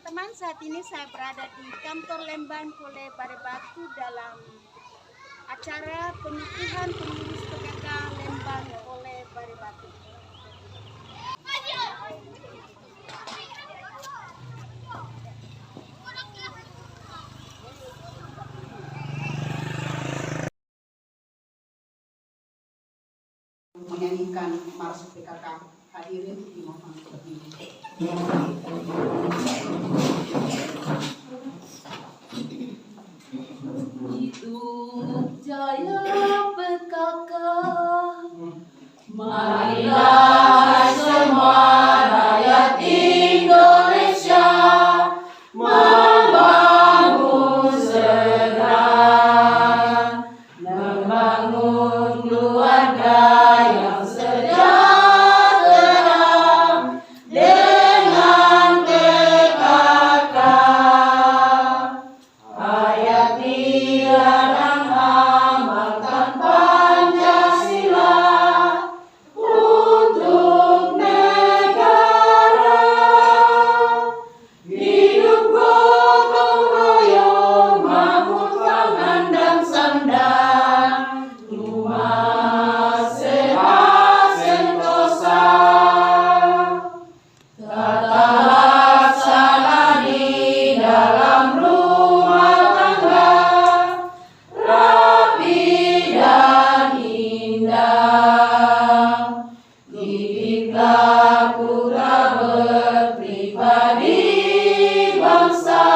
teman-teman, saat ini saya berada di kantor Lembang Kole Barebatu dalam acara pengukuhan pengurus PKK Lembang Kole Barebatu. Menyanyikan Mars PKK, hadirin dimohon berdiri. Hidup jaya PKK, marilah semua rakyat Indonesia membangun segera, membangun keluarga yang sejahtera dengan PKK. Hayati dan amalkan Pancasila untuk negara. Hidup gotong royong, mampu tangan dan sandang, rumah sehat sentosa. Tata laksana di dalam rumah tangga, rapi dan indah. Didiklah putra berpribadi bangsa,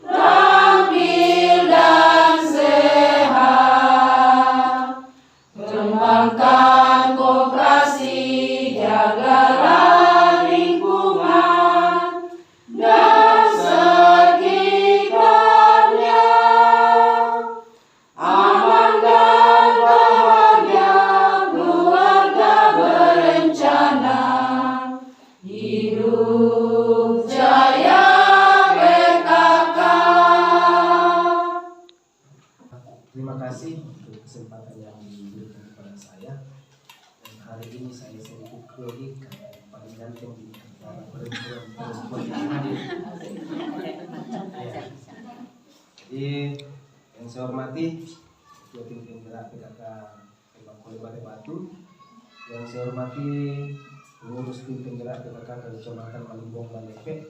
rampil dan sehat. Kembangkan koperasi, jagalah lingkungan dan sekitarnya. Aman dan bahagia keluarga berencana. Hidup jaya PKK. Terima kasih untuk kesempatan yang diberikan kepada saya. Dan hari ini saya sedikit grogi karena yang paling ganteng di antara perempuan yang hadir. Ya. Jadi yang saya hormati Ketua Tim Penggerak PKK Lembang Kole Barebatu, yang saya hormati pengurus Tim Penggerak PKK Kecamatan Malimbong Balepe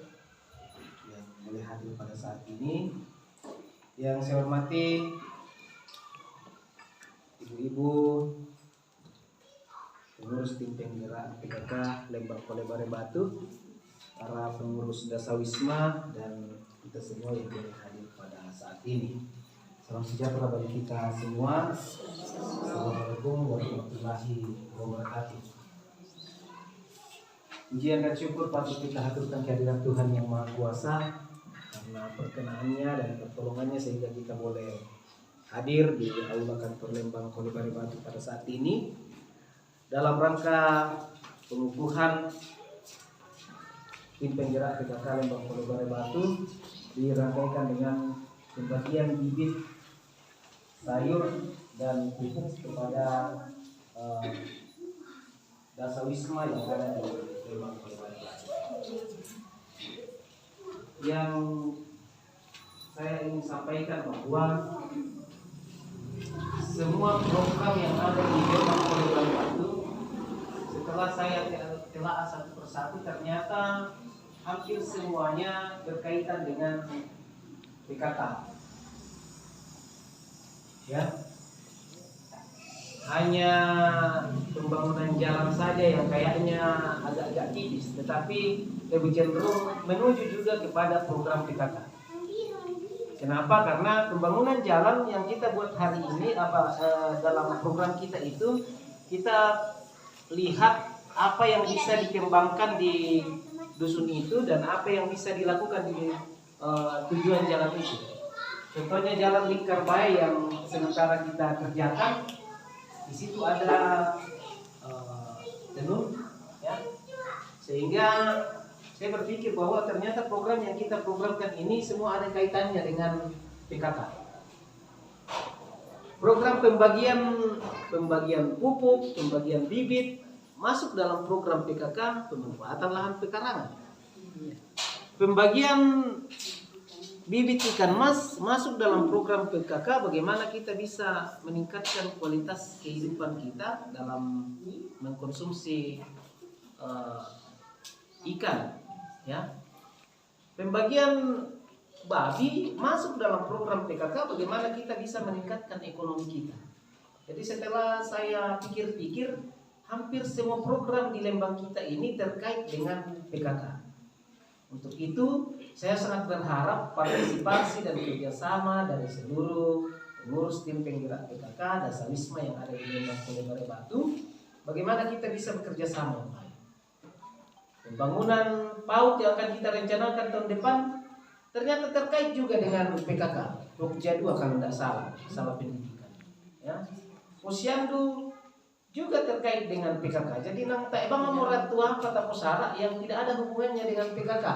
yang boleh hadir pada saat ini, yang saya hormati ibu-ibu pengurus Tim Penggerak PKK Lembang Kole Barebatu, para pengurus Dasawisma, dan kita semua yang boleh hadir pada saat ini. Salam sejahtera bagi kita semua. Assalamualaikum warahmatullahi wabarakatuh. Pujian dan syukur patut kita haturkan kehadiran Tuhan Yang Maha Kuasa karena perkenaannya dan pertolongannya sehingga kita boleh hadir di aula kantor Lembang Kole Barebatu pada saat ini dalam rangka pengukuhan Tim Penggerak PKK Lembang Kole Barebatu, dirangkaikan dengan pembagian bibit sayur dan pupuk kepada Dasawisma yang ada di Lembang Kole Barebatu. Yang saya ingin sampaikan bahwa semua program yang ada di Lembang Kole Barebatu, setelah saya telah satu persatu, ternyata hampir semuanya berkaitan dengan PKK. Ya, hanya pembangunan jalan saja yang kayaknya agak-agak tipis, tetapi lebih cenderung menuju juga kepada program PKK. Kenapa? Karena pembangunan jalan yang kita buat hari ini dalam program kita itu, kita lihat apa yang bisa dikembangkan di dusun itu dan apa yang bisa dilakukan di tujuan jalan itu. Contohnya jalan Lingkar Bae yang sementara kita kerjakan, di situ ada tenun, ya, sehingga saya berpikir bahwa ternyata program yang kita programkan ini semua ada kaitannya dengan PKK. Program pembagian pupuk, pembagian bibit masuk dalam program PKK pemanfaatan lahan pekarangan. pembagian bibit ikan mas masuk dalam program PKK, bagaimana kita bisa meningkatkan kualitas kehidupan kita dalam mengkonsumsi ikan, ya. Pembagian babi masuk dalam program PKK, bagaimana kita bisa meningkatkan ekonomi kita. Jadi setelah saya pikir-pikir, hampir semua program di Lembang kita ini terkait dengan PKK. Untuk itu, saya sangat berharap partisipasi dan kerjasama dari seluruh pengurus tim penggerak PKK Dasawisma yang ada di Lembang Pulau Bare Batu. Bagaimana kita bisa bekerja sama yang baik. Pembangunan PAUD yang akan kita rencanakan tahun depan ternyata terkait juga dengan PKK. Pokja 2 kalau tidak salah pendidikan. Ya. Posyandu juga terkait dengan PKK. Jadi nang tak bang morat tua kata posara yang tidak ada hubungannya dengan PKK.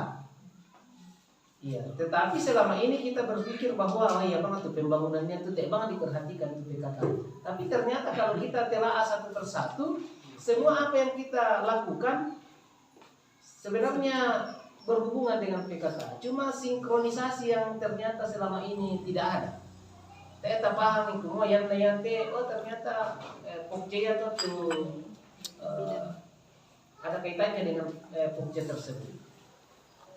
Iya, tetapi selama ini kita berpikir bahwa ya bang itu pembangunannya itu tidak bang diperhatikan itu PKK. Tapi ternyata kalau kita telaah satu persatu, semua apa yang kita lakukan sebenarnya berhubungan dengan PKK. Cuma sinkronisasi yang ternyata selama ini tidak ada. Saya tak paham itu mau yang oh ternyata Pokja itu ada kaitannya dengan Pokja tersebut.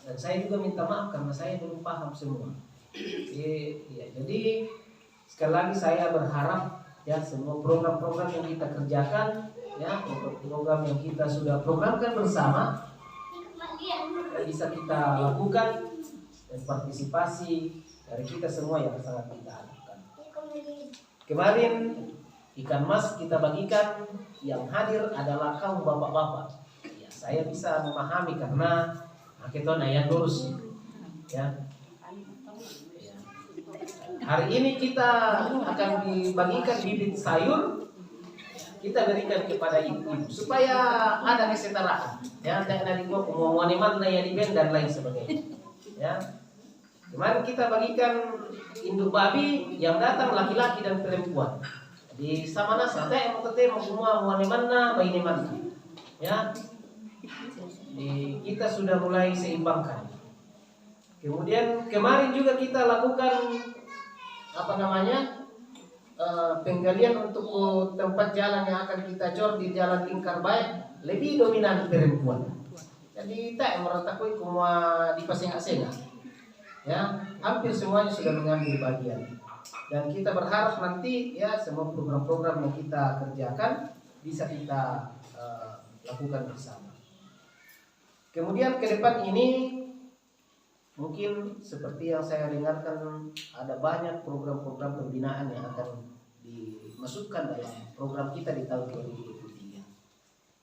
Dan saya juga minta maaf karena saya belum paham semua. Jadi sekali lagi saya berharap ya semua program-program yang kita kerjakan, ya program yang kita sudah programkan bersama bisa kita lakukan dan partisipasi dari kita semua yang sangat kita harapkan. Kemarin ikan mas kita bagikan, yang hadir adalah kaum bapak-bapak. Ya, saya bisa memahami karena kita naya lurus. Ya. Hari ini kita akan dibagikan bibit sayur, kita berikan kepada ibu supaya ada kesetaraan. Ya, tidak ada mau maniman naya di band dan lain sebagainya. Ya. Kemarin kita bagikan induk babi yang datang laki-laki dan perempuan. Di sama nasa yang mau semua mana bayi mana. Ya. Kita sudah mulai seimbangkan. Kemudian kemarin juga kita lakukan penggalian untuk tempat jalan yang akan kita cor di Jalan Lingkar Baik, lebih dominan perempuan. Jadi tak meratakan semua di paseng-paseng. Ya, hampir semuanya sudah mengambil bagian. Dan kita berharap nanti ya semua program-program yang kita kerjakan bisa kita lakukan bersama. Kemudian ke depan ini mungkin seperti yang saya dengarkan ada banyak program-program pembinaan yang akan dimasukkan dalam program kita di tahun 2023.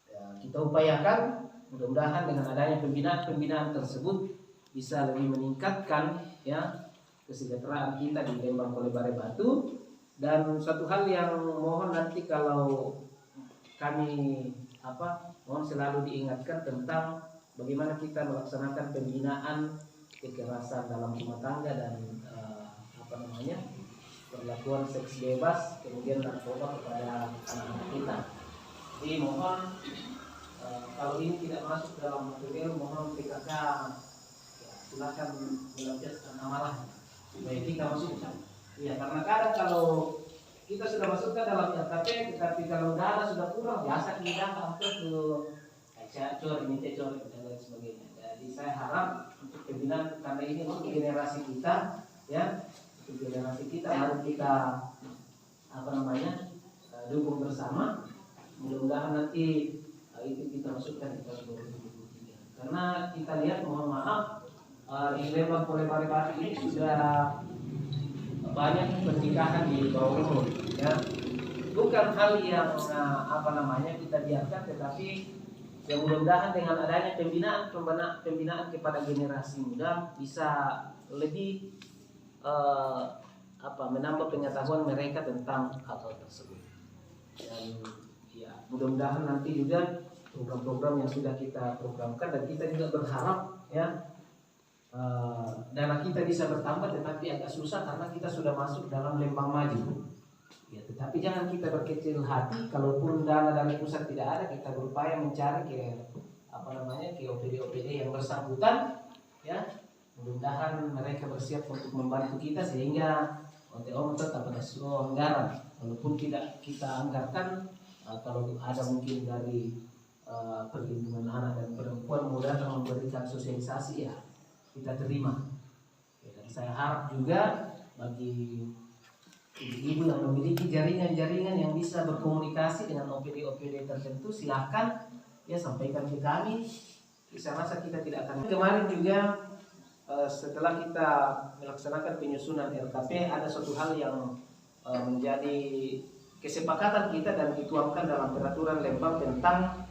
Ya, kita upayakan mudah-mudahan dengan adanya pembinaan tersebut bisa lebih meningkatkan ya kesejahteraan kita di Lembang Pulau Bare Batu. Dan satu hal yang mohon nanti kalau kami mohon selalu diingatkan tentang bagaimana kita melaksanakan pembinaan kekerasan dalam rumah tangga dan perlakuan seks bebas, kemudian narkoba kepada anak-anak kita. Jadi mohon kalau ini tidak masuk dalam material, mohon PKK silakan melampiaskan amarah supaya kita masukkan. Ya, karena kadang kalau kita sudah masukkan dalam RKP, tetapi kalau dana sudah kurang, biasa kita hampir ke cor ini dan lain sebagainya. Jadi saya harap untuk pembinaan karena ini untuk generasi kita, ya, untuk generasi kita harus kita dukung bersama. Mudah-mudahan nanti itu kita masukkan di tahun 2023. Karena kita lihat, mohon maaf, di Lembang Pulau Bare Batu ini sudah banyak pernikahan di bawah umur, ya. Bukan hal yang kita biarkan, tetapi ya mudah-mudahan dengan adanya pembinaan kepada generasi muda bisa lebih menambah pengetahuan mereka tentang hal-hal tersebut. Dan ya mudah-mudahan nanti juga program-program yang sudah kita programkan, dan kita juga berharap ya dana kita bisa bertambah, tetapi agak susah karena kita sudah masuk dalam Lembang Maju. Ya, tetapi jangan kita berkecil hati, kalaupun dana dari pusat tidak ada, kita berupaya mencari ke OPD-OPD yang bersangkutan ya. Mudah-mudahan mereka bersiap untuk membantu kita sehingga OTO tetap ada sebuah anggaran, walaupun tidak kita anggarkan. Kalau ada mungkin dari perlindungan anak dan perempuan mudah memberikan sosialisasi, ya kita terima. Dan saya harap juga bagi ibu-ibu yang memiliki jaringan-jaringan yang bisa berkomunikasi dengan OPD-OPD tertentu, silahkan ya sampaikan ke kami. Saya rasa kita tidak akan. Kemarin juga setelah kita melaksanakan penyusunan RKP, ada suatu hal yang menjadi kesepakatan kita dan dituangkan dalam peraturan Lembang tentang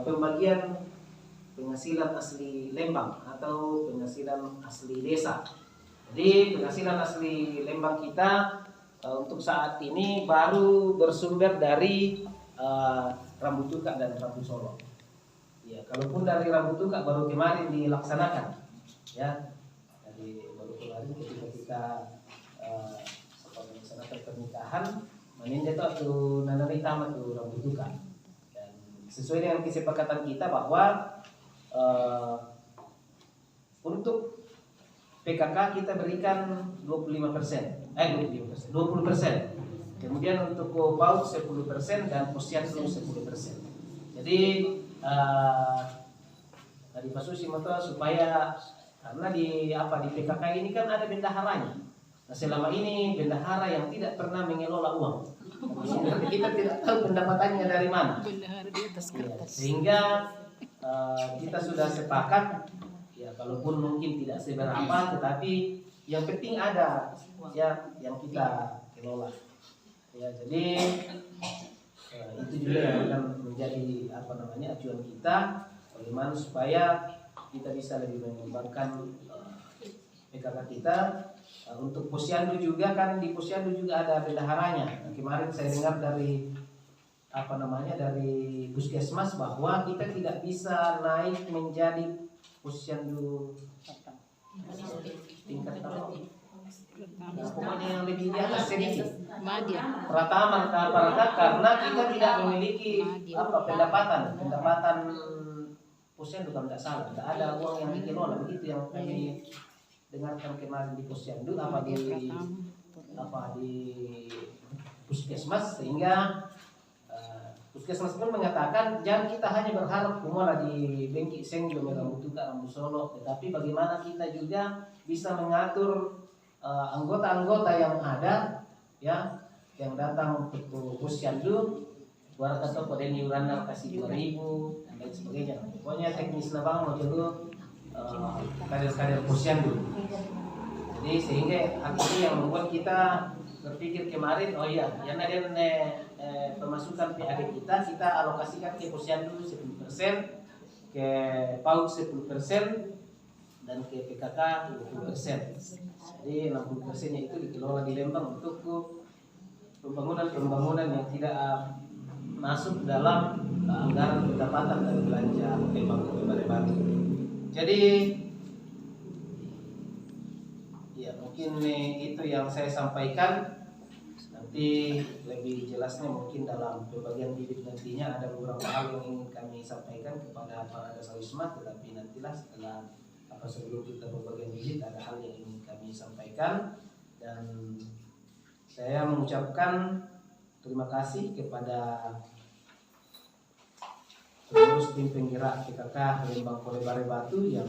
pembagian penghasilan asli Lembang atau penghasilan asli desa. Jadi penghasilan asli Lembang kita untuk saat ini baru bersumber dari Rambu Tukak dan Rambu Solo. Ya, kalaupun dari Rambu Tukak baru kemarin dilaksanakan, ya. Jadi baru kemarin ketika kita melaksanakan pernikahan, maninja itu atau nanami tamat tuh Rambu Tukak. Dan sesuai dengan kesepakatan kita bahwa untuk PKK kita berikan 20%. Kemudian untuk PAUD 10% dan posyandu 10%. Jadi tadi Pak Susi supaya karena di PKK ini kan ada bendaharanya. Nah, selama ini bendahara yang tidak pernah mengelola uang. Kita tidak tahu pendapatannya dari mana. Sehingga kita sudah sepakat, ya kalaupun mungkin tidak seberapa, tetapi yang penting ada ya yang kita kelola. Ya, jadi itu juga yang akan menjadi acuan kita, bagaimana supaya kita bisa lebih mengembangkan PKK kita. Untuk posyandu juga kan, di posyandu juga ada bendaharanya. Nah, kemarin saya dengar dari dari puskesmas bahwa kita tidak bisa naik menjadi posyandu tingkat pokoknya yang lebih di atas sedikit. Pratama karena kita tidak memiliki pendapatan posyandu kalau tidak salah. Tidak ada uang yang dikelola, begitu yang kami dengarkan kemarin di posyandu di puskesmas, sehingga puskesmas pun mengatakan jangan kita hanya berharap kumala di Bengki Seng, Rambu Tukak, Rambu Solo, tetapi bagaimana kita juga bisa mengatur anggota-anggota yang ada, ya, yang datang ke posyandu, buat kata pada iuran kasih 2.000 dan lain sebagainya. Pokoknya teknis lah mau dulu kader-kader posyandu. Jadi sehingga hal ini yang membuat kita berpikir kemarin, oh iya, yang ada pemasukan PAD kita alokasikan ke posyandu 10%, ke PAUD 10%, dan ke PKK 20%. Jadi 60%-nya itu dikelola di Lembang untuk pembangunan yang tidak masuk dalam anggaran pendapatan dan belanja Lembang Kabupaten Batu. Jadi ya mungkin itu yang saya sampaikan. Nanti lebih jelasnya mungkin dalam pembagian bibit nantinya ada beberapa hal yang ingin kami sampaikan kepada para Dasawisma, tetapi nantilah setelah sebelum kita pembagian bibit ada hal yang ingin kami sampaikan. Dan saya mengucapkan terima kasih kepada pengurus tim penggerak PKK Lembang Polebare Batu yang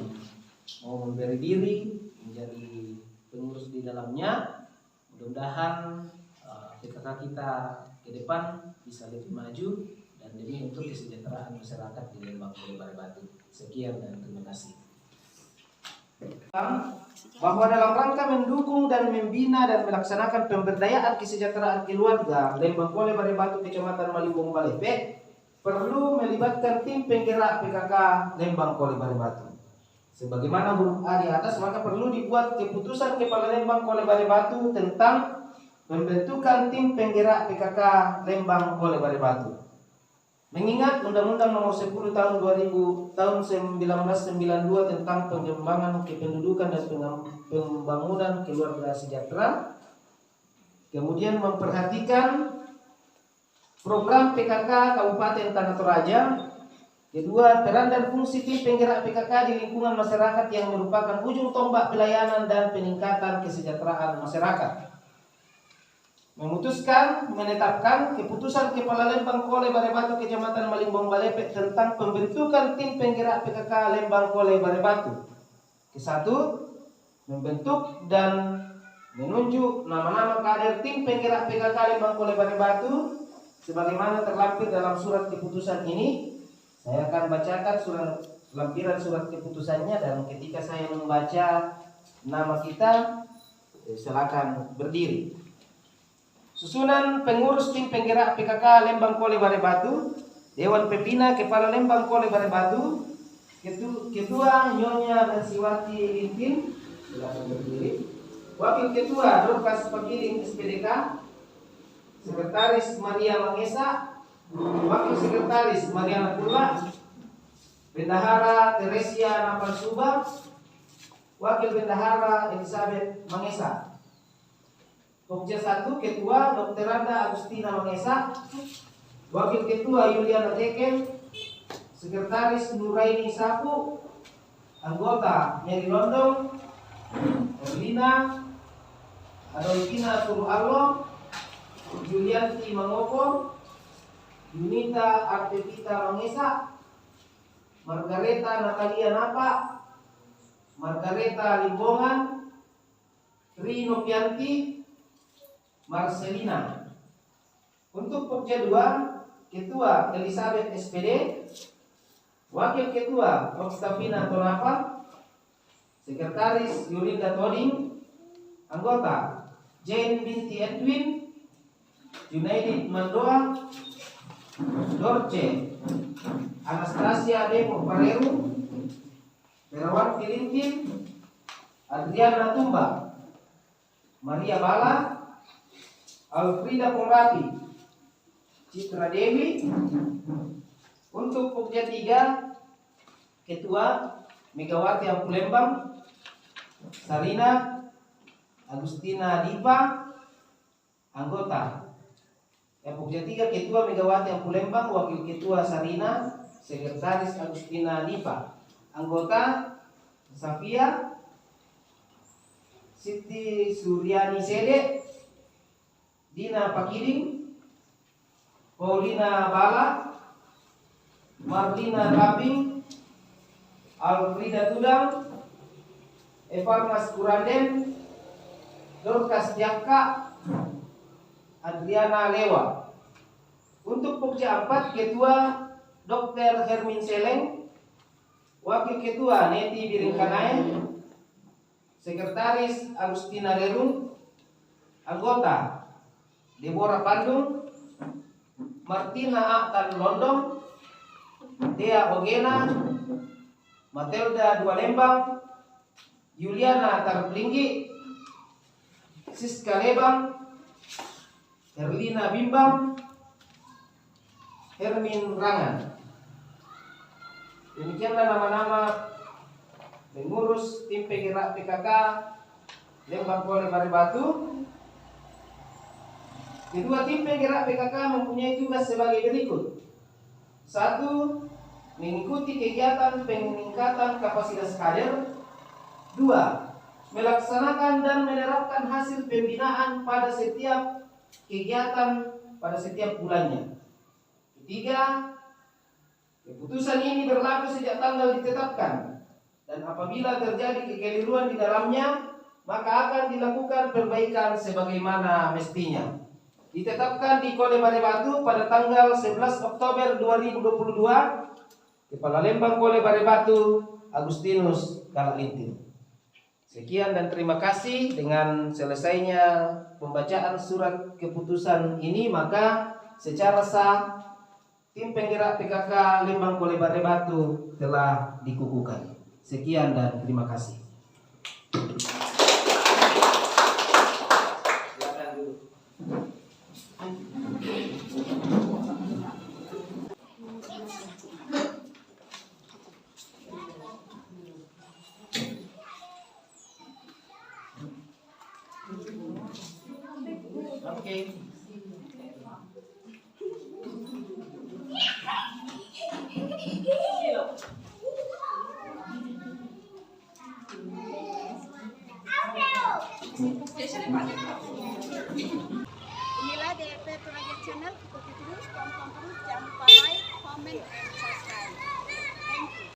mau memberi diri menjadi pengurus di dalamnya. Mudah-mudahan PKK kita ke depan bisa lebih maju dan demi untuk kesejahteraan masyarakat di Lembang Polebare Batu. Sekian dan terima kasih. Bahwa dalam rangka mendukung dan membina dan melaksanakan pemberdayaan kesejahteraan keluarga Lembang Polebare Batu Kecamatan Maliwung Balepe perlu melibatkan tim penggerak PKK Lembang Polebare Batu. Sebagaimana huruf A di atas, maka perlu dibuat keputusan Kepala Lembang Polebare Batu tentang pembentukan tim penggerak PKK Lembang Polebare Batu. Mengingat Undang-Undang Nomor 10 Tahun 1992 tentang pengembangan kependudukan dan pembangunan keluarga sejahtera, kemudian memperhatikan program PKK Kabupaten Tanah Toraja Kedua, peran dan fungsi tim penggerak PKK di lingkungan masyarakat yang merupakan ujung tombak pelayanan dan peningkatan kesejahteraan masyarakat. Memutuskan, menetapkan keputusan Kepala Lembang Kole Barebatu Kecamatan Malimbong Balepet tentang pembentukan tim penggerak PKK Lembang Kole Barebatu. Kesatu, membentuk dan menunjuk nama-nama kader tim penggerak PKK Lembang Kole Barebatu sebagaimana terlampir dalam surat keputusan ini. Saya akan bacakan lampiran surat keputusannya, dan ketika saya membaca nama kita, silakan berdiri. Susunan pengurus tim penggerak PKK Lembang Kole Barebatu, Dewan Pembina Kepala Lembang Kole Barebatu, Ketua Nyonya Bensiwati Lintin, silakan berdiri. Wakil Ketua Dorcas Pagiling SPDK, Sekretaris Maria Mangesa, Wakil Sekretaris Mariana Pula, Bendahara Teresia Napasuba, Wakil Bendahara Elizabeth Mangesa. Pokja 1, Ketua Dr. Randa Agustina Mangesa, Wakil Ketua Yuliana Teken, Sekretaris Nuraini Sapu, Anggota Nyeri Londong, Erlina Adolfina Turuallo, Julianti Mangopo, Yunita Artevita Mangesa, Margareta Natalia Napa, Margareta Limbongan, Rino Pianti, Marcelina. Untuk Pokja 2, Ketua Elizabeth SPD, Wakil Ketua Okstafina Tonapa, Sekretaris Yulinda Toding, Anggota Jane binti Edwin, Junaidi Mandoa, Dorce Anastasia Demo Pareru, Perawat Kilintin, Adriana Tumba, Maria Bala, Alfrida Pongrapi, Citra Dewi. Untuk Pokja 3, Ketua Megawati Ampulembang, Sarina Agustina Dipa, Anggota. Pokja 3, Ketua Megawati Ampulembang, Wakil Ketua Sarina, Sekretaris Agustina Dipa, Anggota Safia Siti Suryani Sede, Dina Pakiring, Paulina Bala, Marlina Kabing, Alfrida Tudang, Evarnas Kuranden, Dorcas Jaka, Adriana Lewa. Untuk Pokja 4, Ketua Dr. Hermin Seleng, Wakil Ketua Neti Biringkanai, Sekretaris Agustina Rerun, Anggota Deborah Pandung, Martina Aktan Londong, Dea Ogena, Matilda Dua Lembang, Juliana Tarplinggi, Siska Lebang, Herlina Bimbang, Hermin Rangan. Demikianlah nama-nama pengurus tim penggerak PKK Lembang Kole Barebatu. Kedua tim penggerak PKK mempunyai tugas sebagai berikut. 1. Mengikuti kegiatan peningkatan kapasitas kader. 2. Melaksanakan dan menerapkan hasil pembinaan pada setiap kegiatan pada setiap bulannya. 3. Keputusan ini berlaku sejak tanggal ditetapkan, dan apabila terjadi kekeliruan di dalamnya, maka akan dilakukan perbaikan sebagaimana mestinya. Ditetapkan di Kole Barebatu pada tanggal 11 Oktober 2022, Kepala Lembang Kole Barebatu Agustinus Kalalintin. Sekian dan terima kasih. Dengan selesainya pembacaan surat keputusan ini, maka secara sah tim penggerak PKK Lembang Kole Barebatu telah dikukuhkan. Sekian dan terima kasih. Silakan dulu. Oke. Inilah DP Toraja Channel, ikuti terus, tonton terus, jangan lupa like, comment, and